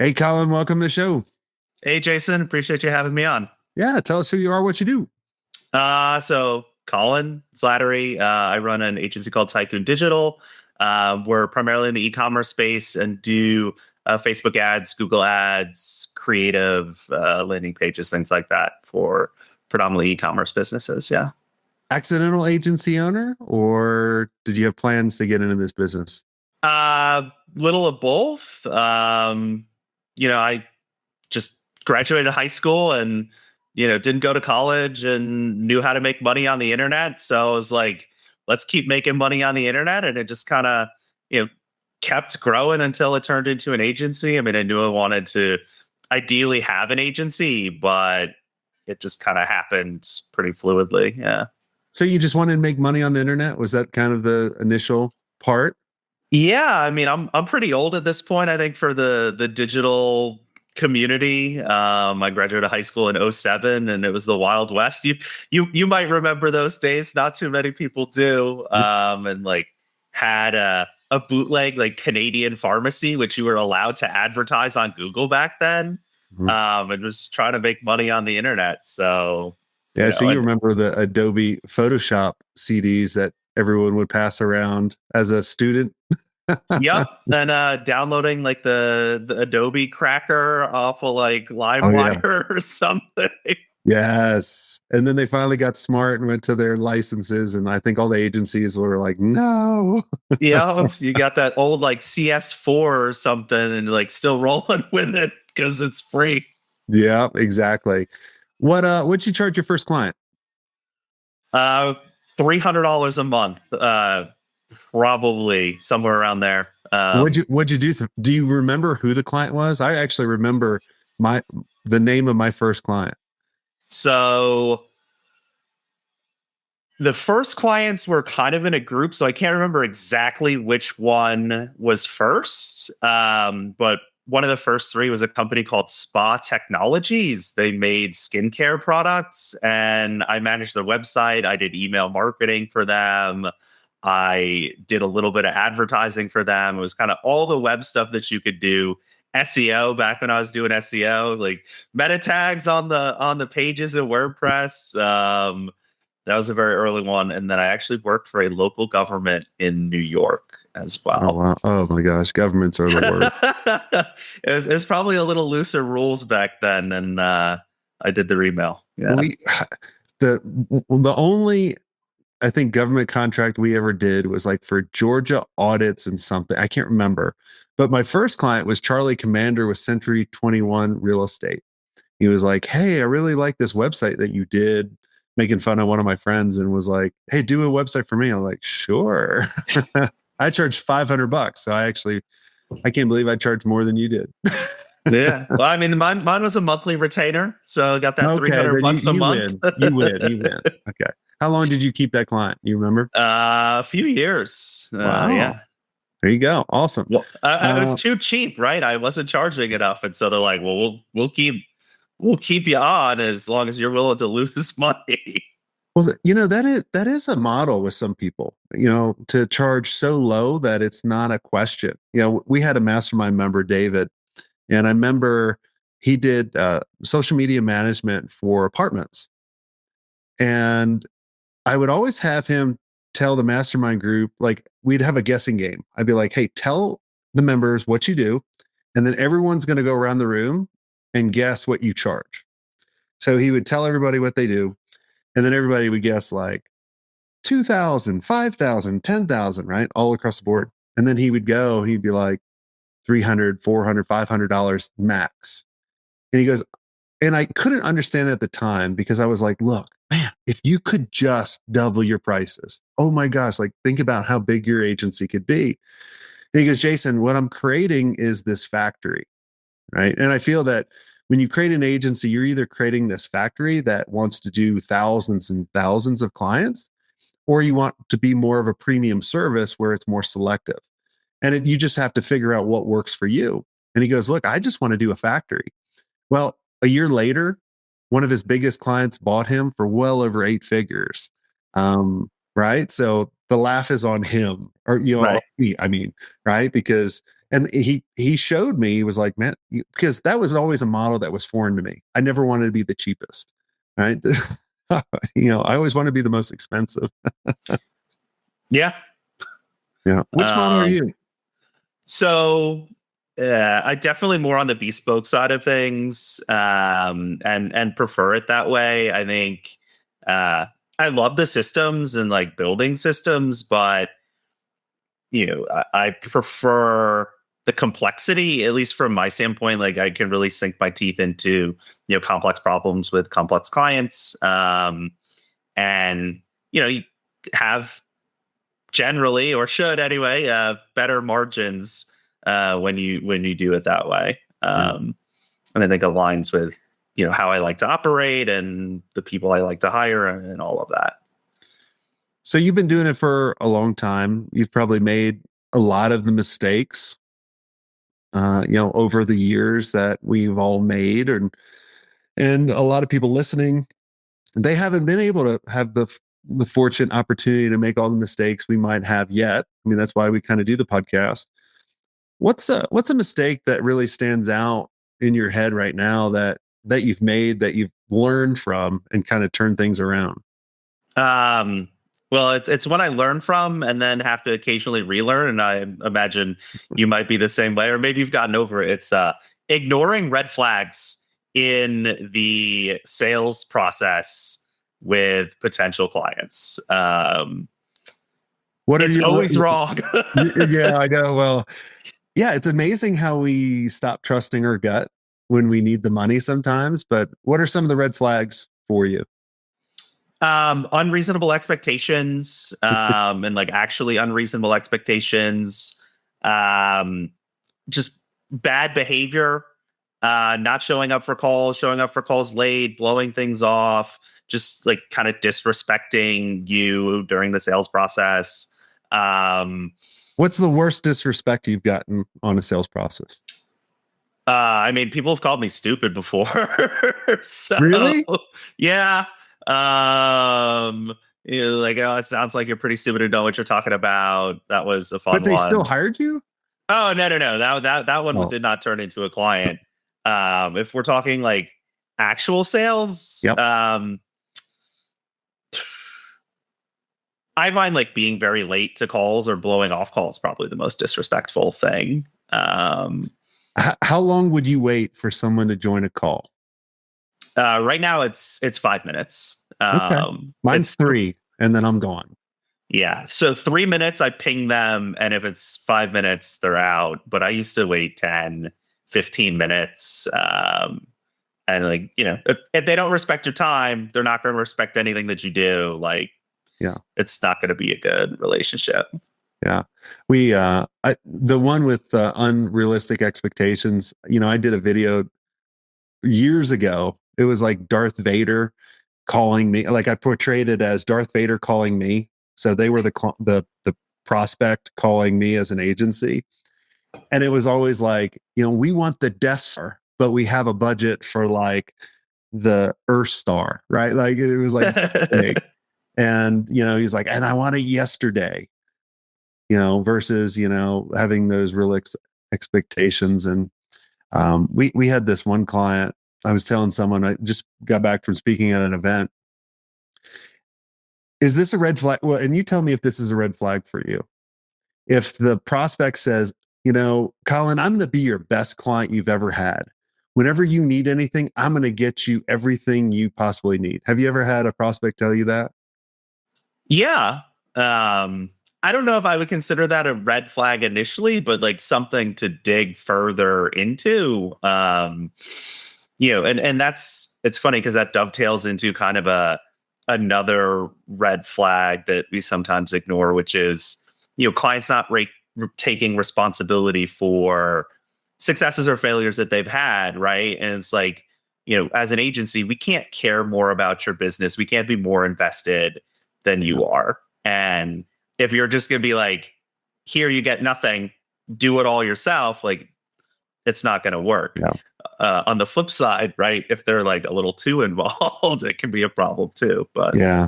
Hey, Colin, welcome to the show. Hey, Jason, appreciate you having me on. Yeah, tell us who you are, what you do. So Collin Slattery, I run an agency called Taikun Digital. We're primarily in the e-commerce space and do Facebook ads, Google ads, creative landing pages, things like that for predominantly e-commerce businesses. Yeah. Accidental agency owner, or did you have plans to get into this business? Little of both. I just graduated high school and didn't go to college and knew how to make money on the internet, so I was like, let's keep making money on the internet, and it just kind of you know kept growing until it turned into an agency. I mean, I knew I wanted to ideally have an agency, but it just kind of happened pretty fluidly. Yeah. So you just wanted to make money on the internet? Was that kind of the initial part? Yeah, I mean, I'm pretty old at this point, I think, for the digital community. I graduated high school in '07, and it was the Wild West. You might remember those days. Not too many people do. And like had a bootleg like Canadian pharmacy, which you were allowed to advertise on Google back then. Mhm. And was trying to make money on the internet. So Yeah, so you and remember the Adobe Photoshop CDs that everyone would pass around as a student? yep. And downloading like the Adobe cracker off of like Oh, yeah. LimeWire or something. Yes. And then they finally got smart and went to their licenses. And I think all the agencies were like, no. Yeah, you got that old like CS4 or something and like still rolling with it because it's free. Yeah, exactly. What'd you charge your first client? Uh $300 a month. Probably somewhere around there. What'd you do? Do you remember who the client was? I actually remember my the name of my first client. So the first clients were kind of in a group, so I can't remember exactly which one was first. But one of the first three was a company called Spa Technologies. They made skincare products, and I managed their website. I did email marketing for them. I did a little bit of advertising for them. It was kind of all the web stuff that you could do. SEO back when I was doing SEO, like meta tags on the pages in WordPress. That was a very early one. And then I actually worked for a local government in New York as Oh well. wow! Oh my gosh, governments are the worst. It was probably a little looser rules back then. And I did the email. Yeah. We the the only I think government contract we ever did was like for Georgia audits and something. I can't remember. But my first client was Charlie Commander with Century 21 Real Estate. He was like, "Hey, I really like this website that you did," making fun of one of my friends, and was like, "Hey, do a website for me." I'm like, "Sure." I charged $500, so I can't believe I charged more than you did. Yeah. Well, I mean, mine was a monthly retainer. So I got that Okay, 300 then bucks a you month. win. You win. You win. Okay. How long did you keep that client? You remember? A few years. Yeah. Wow. There you go. Awesome. Well, I was Uh, too cheap, right? I wasn't charging enough, and so they're like, "Well, we'll keep you on as long as you're willing to lose money." well, that is a model with some people. To charge so low that it's not a question. We had a mastermind member, David, and I remember he did social media management for apartments, and I would always have him tell the mastermind group, like we'd have a guessing game. I'd be like, "Hey, tell the members what you do, and then everyone's going to go around the room and guess what you charge." So he would tell everybody what they do, and then everybody would guess like 2,000, 5,000, 10,000, right? All across the board. And then he'd be like 300, 400, $500 max. And he goes, and I couldn't understand it at the time because I was like, look, man, if you could just double your prices, oh my gosh, like think about how big your agency could be. And he goes, Jason, what I'm creating is this factory, right? And I feel that when you create an agency, you're either creating this factory that wants to do thousands and thousands of clients, or you want to be more of a premium service where it's more selective. And you just have to figure out what works for you. And he goes, look, I just want to do a factory. Well, a year later, one of his biggest clients bought him for well over 8 figures. Right. So the laugh is on him, or, Right. me, I mean, right. Because And he showed me, he was like, man, because that was always a model that was foreign to me. I never wanted to be the cheapest, right? I always want to be the most expensive. Yeah. Yeah. Which model are Um, you? so I definitely more on the bespoke side of things, and prefer it that way. I think I love the systems and like building systems, but I prefer the complexity, at least from my standpoint. Like I can really sink my teeth into complex problems with complex clients, and you have generally, or should anyway, better margins when you do it that way. Yeah. And I think aligns with how I like to operate and the people I like to hire and all of that. So you've been doing it for a long time. You've probably made a lot of the mistakes, over the years that we've all made, and a lot of people listening, they haven't been able to have the fortunate opportunity to make all the mistakes we might have yet. I mean, that's why we kind of do the podcast. What's a mistake that really stands out in your head right now that you've made, that you've learned from and kind of turned things around? Um, well, it's one I learn from and then have to occasionally relearn. And I imagine you might be the same way, or maybe you've gotten over it. It's ignoring red flags in the sales process with potential clients. What are It's you? always wrong. Yeah, I know. Well, yeah, it's amazing how we stop trusting our gut when we need the money sometimes. But what are some of the red flags for you? Unreasonable expectations, and like actually unreasonable expectations. Um, just bad behavior, not showing up for calls late, blowing things off, just like kind of disrespecting you during the sales process. Um, What's the worst disrespect you've gotten on a sales process? I mean, people have called me stupid before. So Really? yeah. Like, oh, it sounds like you're pretty stupid to know what you're talking about. That was a But fun they still one. hired you? Oh, no. That one Oh, did not turn into a client. If we're talking like actual sales, yep. I find like being very late to calls or blowing off calls probably the most disrespectful thing. How long would you wait for someone to join a call? Right now it's 5 minutes. Okay. Mine's It's 3, and then I'm gone. Yeah. So 3 minutes, I ping them. And if it's 5 minutes, they're out. But I used to wait 10, 15 minutes. And like, if they don't respect your time, they're not going to respect anything that you do. Like, Yeah. it's not going to be a good relationship. Yeah. The one with unrealistic expectations, I did a video years ago. It was like Darth Vader calling me. Like I portrayed it as Darth Vader calling me. So they were the prospect calling me as an agency. And it was always like, we want the Death Star, but we have a budget for like the Earth Star, right? Like it was like big. And, he's like, and I want it yesterday, versus, having those real expectations. And we had this one client. I was telling someone, I just got back from speaking at an event. Is this a red flag? Well, and you tell me if this is a red flag for you. If the prospect says, Collin, I'm going to be your best client you've ever had. Whenever you need anything, I'm going to get you everything you possibly need. Have you ever had a prospect tell you that? Yeah. I don't know if I would consider that a red flag initially, but like something to dig further into. And it's funny because that dovetails into kind of another red flag that we sometimes ignore, which is, clients not taking responsibility for successes or failures that they've had, right? And it's like, as an agency, we can't care more about your business. We can't be more invested than you are. And if you're just going to be like, here, you get nothing, do it all yourself, like, it's not going to work. Yeah. On the flip side, right, if they're like a little too involved, it can be a problem too. But Yeah.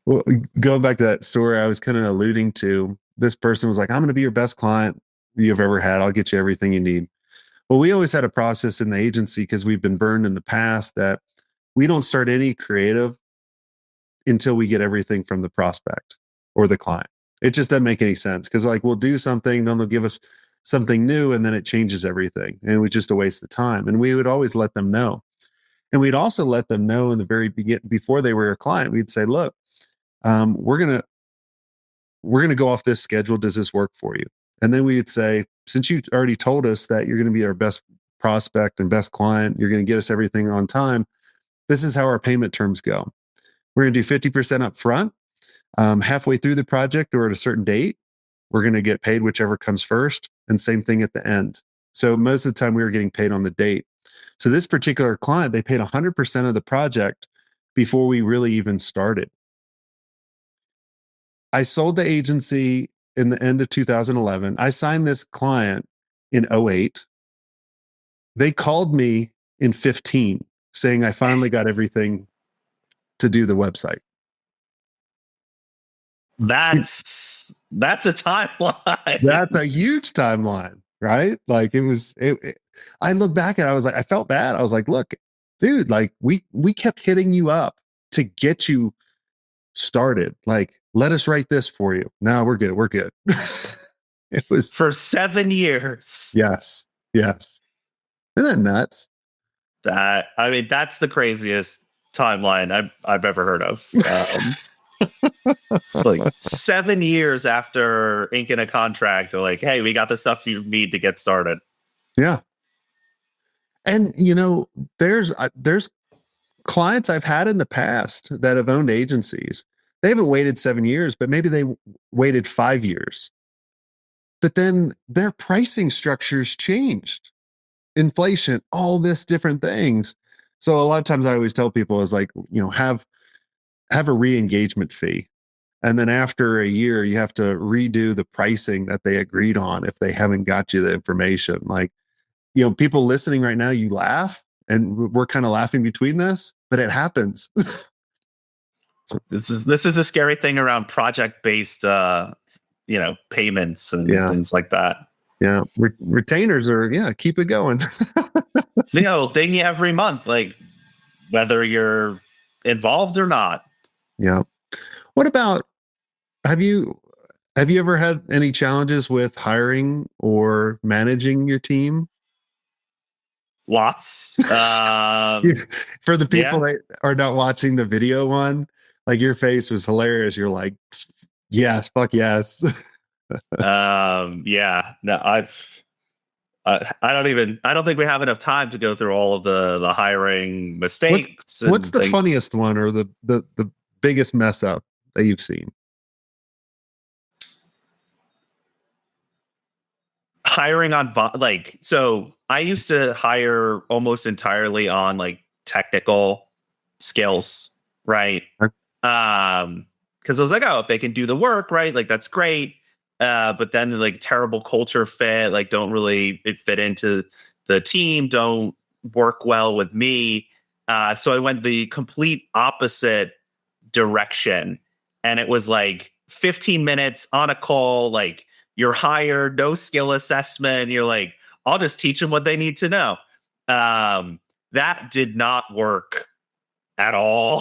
Well, going back to that story I was kind of alluding to, this person was like, I'm going to be your best client. you've ever had. I'll get you everything you need. Well, we always had a process in the agency because we've been burned in the past that we don't start any creative until we get everything from the prospect or the client. It just doesn't make any sense because like we'll do something, then they'll give us something new and then it changes everything. And it was just a waste of time. And we would always let them know. And we'd also let them know in the very beginning before they were a client, we'd say, look, we're gonna go off this schedule. Does this work for you? And then we would say, since you already told us that you're gonna be our best prospect and best client, you're gonna get us everything on time. This is how our payment terms go. We're gonna do 50% up front. Halfway through the project or at a certain date, we're going to get paid whichever comes first, and same thing at the end. So most of the time we were getting paid on the date. So this particular client, they paid 100% of the project before we really even started. I sold the agency in the end of 2011. I signed this client in 08. They called me in 15 saying I finally got everything to do the website. That's a timeline. That's a huge timeline, right? Like I look back at it, I was like, I felt bad. I was like, look, dude, like we kept hitting you up to get you started. Like, let us write this for you. No, we're good. We're good. It was for 7 years. Yes. Yes. Isn't that nuts? That's the craziest timeline I've ever heard of. It's like 7 years after inking a contract, they're like, hey, we got the stuff you need to get started. Yeah. And there's clients I've had in the past that have owned agencies. They haven't waited 7 years, but maybe they waited 5 years. But then their pricing structures changed. Inflation, all this different things. So a lot of times I always tell people is like, have a re-engagement fee. And then after a year, you have to redo the pricing that they agreed on if they haven't got you the information. Like, people listening right now, you laugh and we're kind of laughing between this, but it happens. So this is the scary thing around project-based payments and things like that. Yeah. Retainers are, keep it going. Ding you every month, like whether you're involved or not. Yeah. What about, have you ever had any challenges with hiring or managing your team? Lots. For the people that are not watching the video one, like your face was hilarious. You're like, yes, fuck yes. Yeah. No, I don't think we have enough time to go through all of the hiring mistakes. What's the funniest one or the biggest mess up that you've seen? Hiring on so I used to hire almost entirely on like technical skills, right? Because I was like, oh, if they can do the work, right, like that's great. But then like terrible culture fit, like don't really fit into the team, don't work well with me. So I went the complete opposite direction, and it was like 15 minutes on a call, like you're hired, no skill assessment. You're like, I'll just teach them what they need to know. That did not work at all.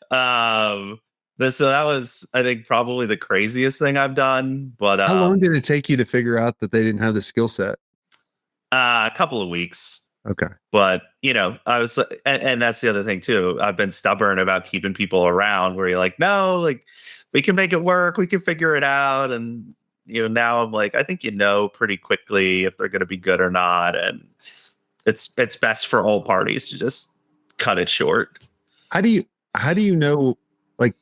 So that was, I think, probably the craziest thing I've done. But how long did it take you to figure out that they didn't have the skill set? A couple of weeks. Okay. But, I was, and that's the other thing too. I've been stubborn about keeping people around where you're like, no, like we can make it work. We can figure it out. And, now I'm like, I think, pretty quickly if they're going to be good or not. And it's best for all parties to just cut it short. How do you know, like,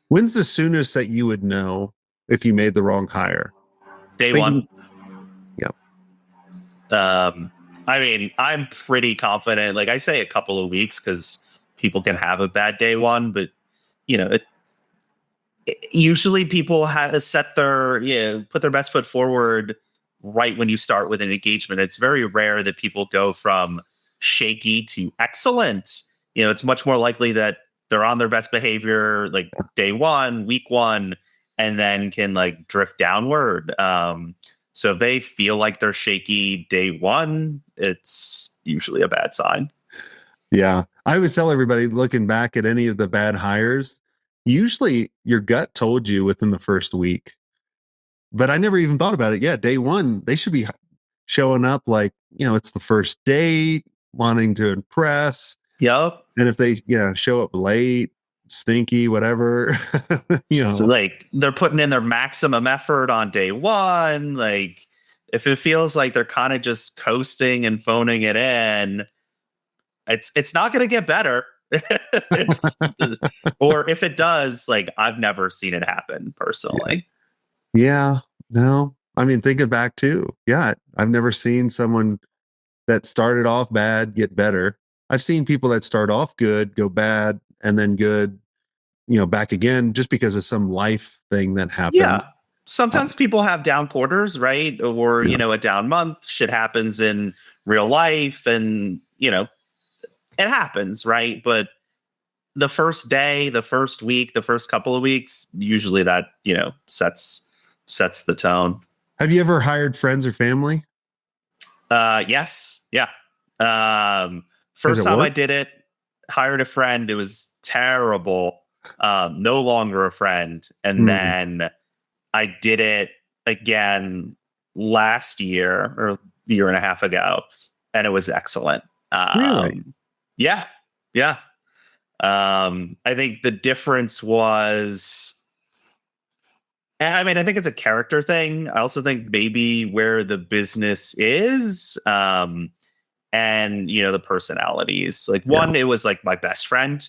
when's the soonest that you would know if you made the wrong hire? Day one. Yeah. I'm pretty confident. Like I say a couple of weeks because people can have a bad day one, but usually people set their, put their best foot forward right when you start with an engagement. It's very rare that people go from shaky to excellent. It's much more likely that they're on their best behavior like day one, week one, and then can like drift downward. So if they feel like they're shaky day one, it's usually a bad sign. Yeah. I always tell everybody looking back at any of the bad hires, usually your gut told you within the first week. But I never even thought about it. Yeah, day one, they should be showing up like, it's the first date, wanting to impress. Yep. And if they, show up late, stinky, whatever, So like they're putting in their maximum effort on day one. Like if it feels like they're kind of just coasting and phoning it in, it's not going to get better. it's or if it does, like I've never seen it happen personally. yeah, no. I mean, thinking back too. Yeah, I've never seen someone that started off bad get better. I've seen people that start off good, go bad, and then good, back again just because of some life thing that Yeah. happens. Sometimes people have down quarters, right? Or, Yeah. a down month. Shit happens in real life and, it happens, right? But the first day, the first week, the first couple of weeks, usually that, sets the tone. Have you ever hired friends or family? Yes. Yeah. Um, Has First it time I worked? did it, hired a friend. It was terrible. No longer a friend. And Mm, then I did it again last year or a year and a half ago, and it was excellent. really? Yeah. Yeah. I think the difference was, I mean, I think it's a character thing. I also think maybe where the business is, and the personalities. Like Yeah. one, it was like my best friend,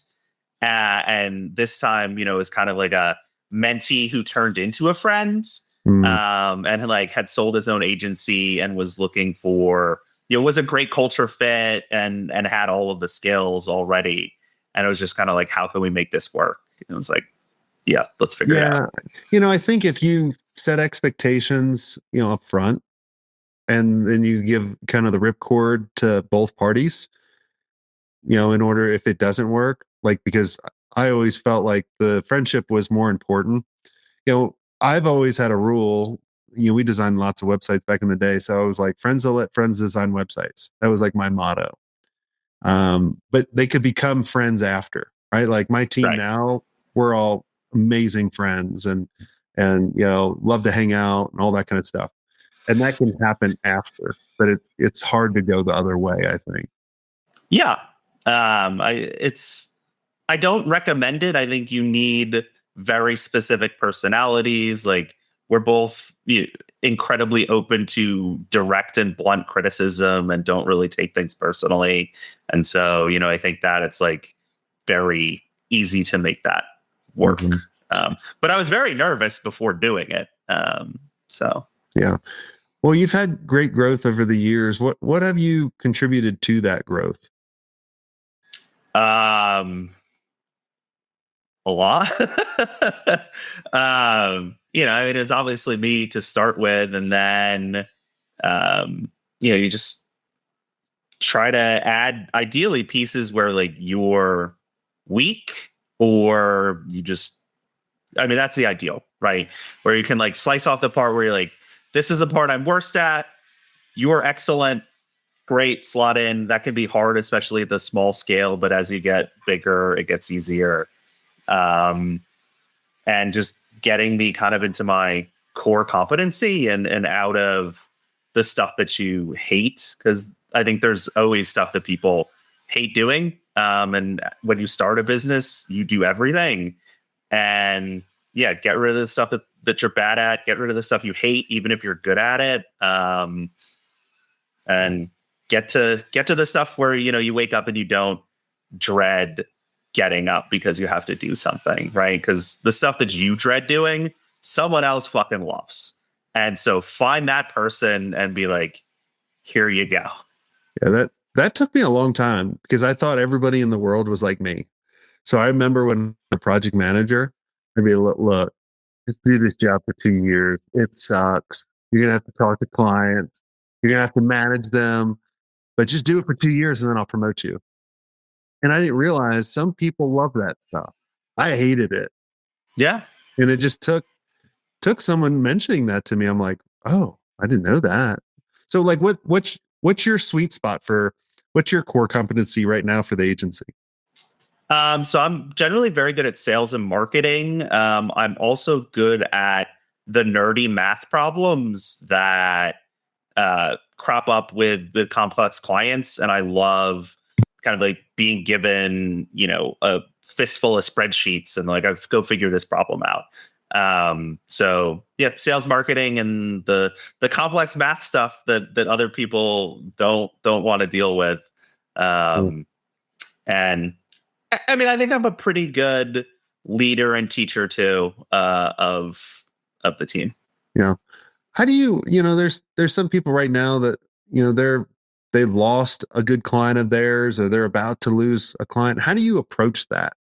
and this time, it was kind of like a mentee who turned into a friend, Mm, and like had sold his own agency and was looking for, was a great culture fit and had all of the skills already. And it was just kind of like, how can we make this work? And it was like, yeah, let's figure it out. yeah. I think if you set expectations, up front and then you give kind of the ripcord to both parties, in order if it doesn't work, like, because I always felt like the friendship was more important. I've always had a rule. We designed lots of websites back in the day. So I was like, friends will let friends design websites. That was like my motto. But they could become friends after, right? Like my team Right. now, we're all amazing friends and love to hang out and all that kind of stuff. And that can happen after, but it's hard to go the other way, I think. Yeah. I don't recommend it. I think you need very specific personalities. Like we're both incredibly open to direct and blunt criticism and don't really take things personally. And so, I think that it's like very easy to make that work. Mhm. But I was very nervous before doing it. So Yeah. Well, you've had great growth over the years. What have you contributed to that growth? um, a lot. I mean, it's obviously me to start with, and then you just try to add ideally pieces where like you're weak, or you just, I mean, that's the ideal, right? Where you can like slice off the part where you're like, this is the part I'm worst at. You are excellent. Great, slot in. That can be hard, especially at the small scale, but as you get bigger, it gets easier. Um, and just getting me kind of into my core competency and out of the stuff that you hate, because I think there's always stuff that people hate doing, and when you start a business you do everything, and yeah, get rid of the stuff that you're bad at, get rid of the stuff you hate even if you're good at it, and get to the stuff where you wake up and you don't dread getting up because you have to do something, right? Because the stuff that you dread doing, someone else fucking loves. And so find that person and be like, here you go. Yeah, that took me a long time because I thought everybody in the world was like me. So I remember when a project manager, I'd be look, just do this job for 2 years. It sucks. You're gonna have to talk to clients. You're gonna have to manage them, but just do it for 2 years and then I'll promote you. And I didn't realize some people love that stuff. I hated it. Yeah. And it just took someone mentioning that to me. I'm like, oh, I didn't know that. So like what's your sweet spot for what's your core competency right now for the agency? So I'm generally very good at sales and marketing. I'm also good at the nerdy math problems that crop up with the complex clients, and I love kind of like being given, a fistful of spreadsheets and like, go figure this problem out. So yeah, sales, marketing, and the complex math stuff that other people don't want to deal with. Mm. Um, and I mean, I think I'm a pretty good leader and teacher too, of the team. Yeah. How do there's some people right now that, they've lost a good client of theirs or they're about to lose a client. How do you approach that?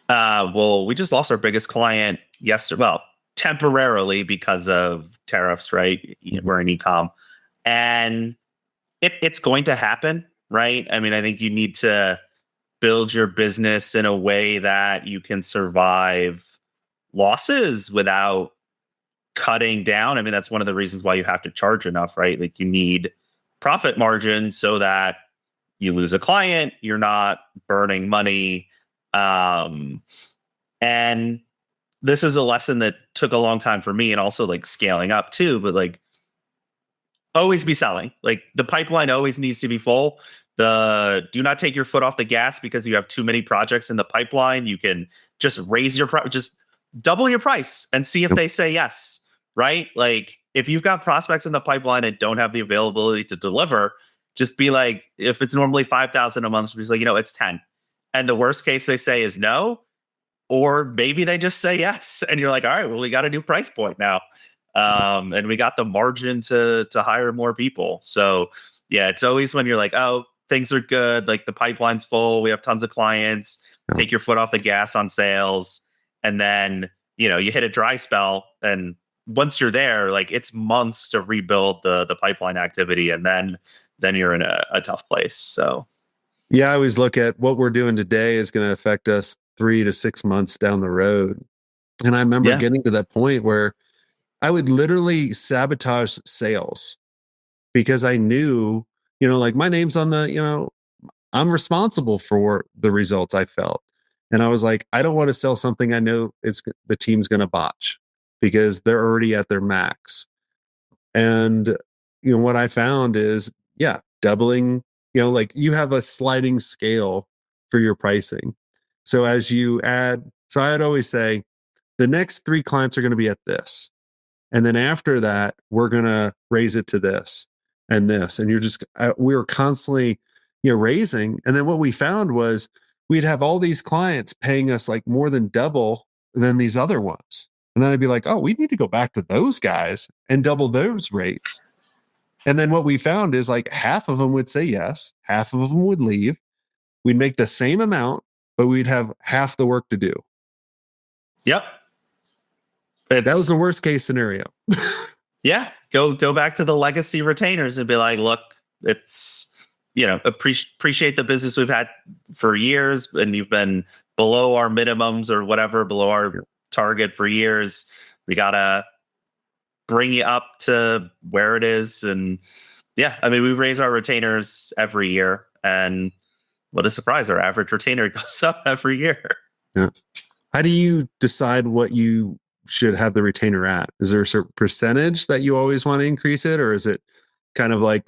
Well, we just lost our biggest client yesterday. Well, temporarily because of tariffs, right? Mhm. We're in ecom, and it's going to happen, right? I mean, I think you need to build your business in a way that you can survive losses without cutting down. I mean, that's one of the reasons why you have to charge enough, right? Like you need profit margin so that you lose a client, you're not burning money. Um, and this is a lesson that took a long time for me and also like scaling up too, but like always be selling. Like the pipeline always needs to be full. Do not take your foot off the gas because you have too many projects in the pipeline. You can just just double your price and see if Yep. they say yes, right? Like if you've got prospects in the pipeline and don't have the availability to deliver, just be like, if it's normally 5,000 a month, just like, it's 10. And the worst case they say is no, or maybe they just say yes, and you're like, all right, well, we got a new price point now, and we got the margin to hire more people. So yeah, it's always when you're like, oh, things are good, like the pipeline's full, we have tons of clients. Yeah. Take your foot off the gas on sales, and then you hit a dry spell, and once you're there, like it's months to rebuild the pipeline activity, and then you're in a tough place. So Yeah, I always look at what we're doing today is going to affect us 3 to 6 months down the road. And I remember yeah, getting to that point where I would literally sabotage sales because I knew, like my name's on I'm responsible for the results I felt. And I was like, I don't want to sell something I know the team's going to botch because they're already at their max. And what I found is, yeah, doubling, like you have a sliding scale for your pricing. So as you add, so I'd always say the next 3 clients are going to be at this. And then after that, we're going to raise it to this and this. And we were constantly, raising. And then what we found was we'd have all these clients paying us like more than double than these other ones. And then I'd be like, oh, we need to go back to those guys and double those rates. And then what we found is like half of them would say yes, half of them would leave. We'd make the same amount, but we'd have half the work to do. yep, That was the it's worst case scenario. yeah, go back to the legacy retainers and be like, look, it's appreciate the business we've had for years, and you've been below our minimums or whatever, below our Yeah. target for years. We gotta bring you up to where it is, and yeah, I mean, we raise our retainers every year, and what a surprise, our average retainer goes up every year. Yeah. How do you decide what you should have the retainer at? Is there a certain percentage that you always want to increase it, or is it kind of like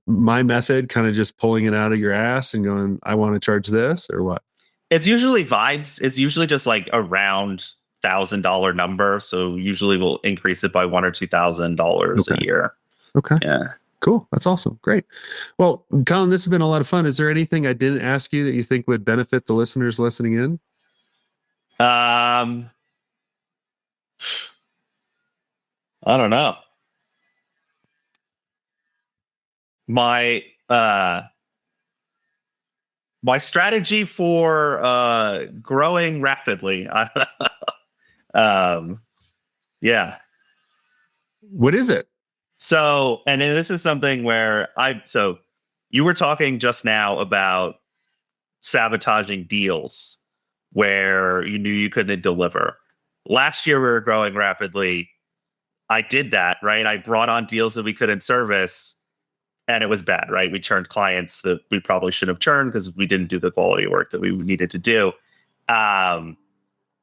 my method, kind of just pulling it out of your ass and going, I want to charge this, or what? It's usually vibes. It's usually just like around $1,000 number. So usually we'll increase it by $1,000 or $2,000 Okay. a year. Okay. Yeah. Cool. That's awesome. Great. Well, Colin, this has been a lot of fun. Is there anything I didn't ask you that you think would benefit the listeners listening in? Um, I don't know. My my strategy for growing rapidly. I don't know. Yeah. What is it? So, and then this is something where so you were talking just now about sabotaging deals where you knew you couldn't deliver. Last year we were growing rapidly. I did that, right? I brought on deals that we couldn't service, and it was bad, right? We churned clients that we probably should have churned because we didn't do the quality work that we needed to do. Um,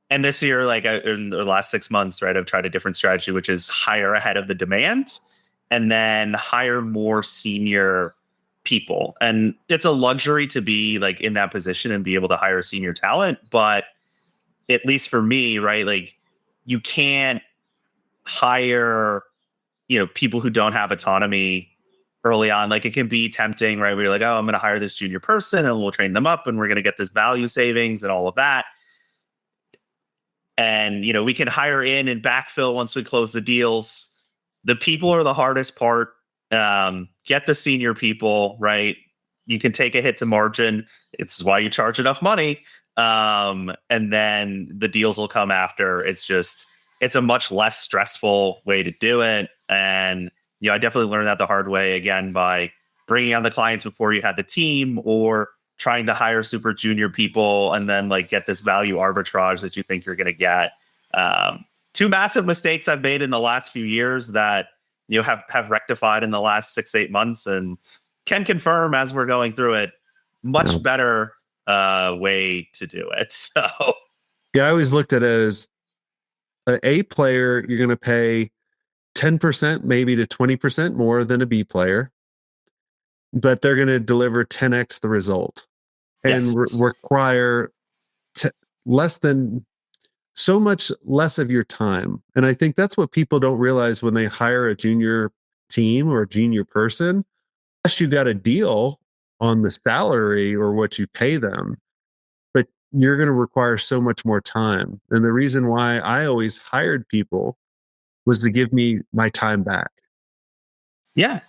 and this year, like in the last 6 months, right, I've tried a different strategy, which is hire ahead of the demand and then hire more senior people. And it's a luxury to be like in that position and be able to hire senior talent. But at least for me, right, like you can't hire, people who don't have autonomy early on. Like it can be tempting, right? Where you're like, oh, I'm going to hire this junior person and we'll train them up and we're going to get this value savings and all of that. And, we can hire in and backfill once we close the deals. The people are the hardest part. Get the senior people, right? You can take a hit to margin. It's why you charge enough money. And then the deals will come after. It's a much less stressful way to do it. And, I definitely learned that the hard way, again, by bringing on the clients before you had the team, or trying to hire super junior people and then like get this value arbitrage that you think you're going to get. Two massive mistakes I've made in the last few years that, have rectified in the last 6-8 months, and can confirm as we're going through it, much better way to do it. So yeah, I always looked at it as an A player, you're going to pay 10%, maybe to 20% more than a B player, but they're going to deliver 10x the result and yes. require less than so much less of your time. And I think that's what people don't realize when they hire a junior team or a junior person. Unless you got a deal on the salary or what you pay them, but you're going to require so much more time. And the reason why I always hired people was to give me my time back. Yeah.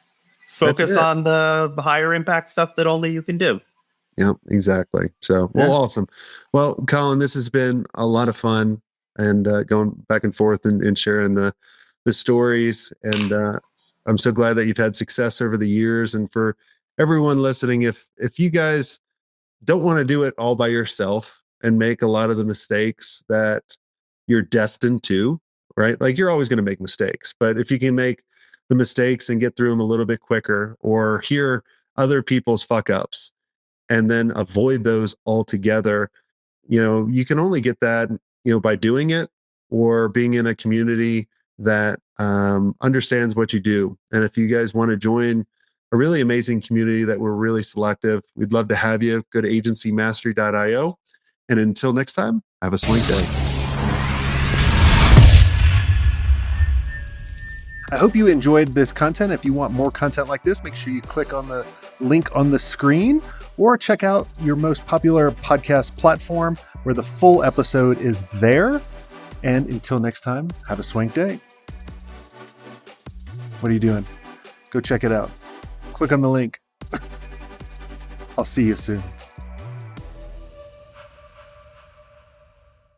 Focus on the higher impact stuff that only you can do. Yeah, exactly. So, well, awesome. Well, Collin, this has been a lot of fun, and going back and forth and sharing the stories. And I'm so glad that you've had success over the years. And for everyone listening, if you guys don't want to do it all by yourself and make a lot of the mistakes that you're destined to, right? Like you're always going to make mistakes, but if you can make the mistakes and get through them a little bit quicker, or hear other people's fuck ups and then avoid those altogether, you can only get that, by doing it or being in a community that understands what you do. And if you guys want to join a really amazing community that we're really selective, we'd love to have you. Go to agencymastery.io. And until next time, have a swank day. I hope you enjoyed this content. If you want more content like this, make sure you click on the link on the screen, or check out your most popular podcast platform where the full episode is there. And until next time, have a swank day. What are you doing? Go check it out. Click on the link. I'll see you soon.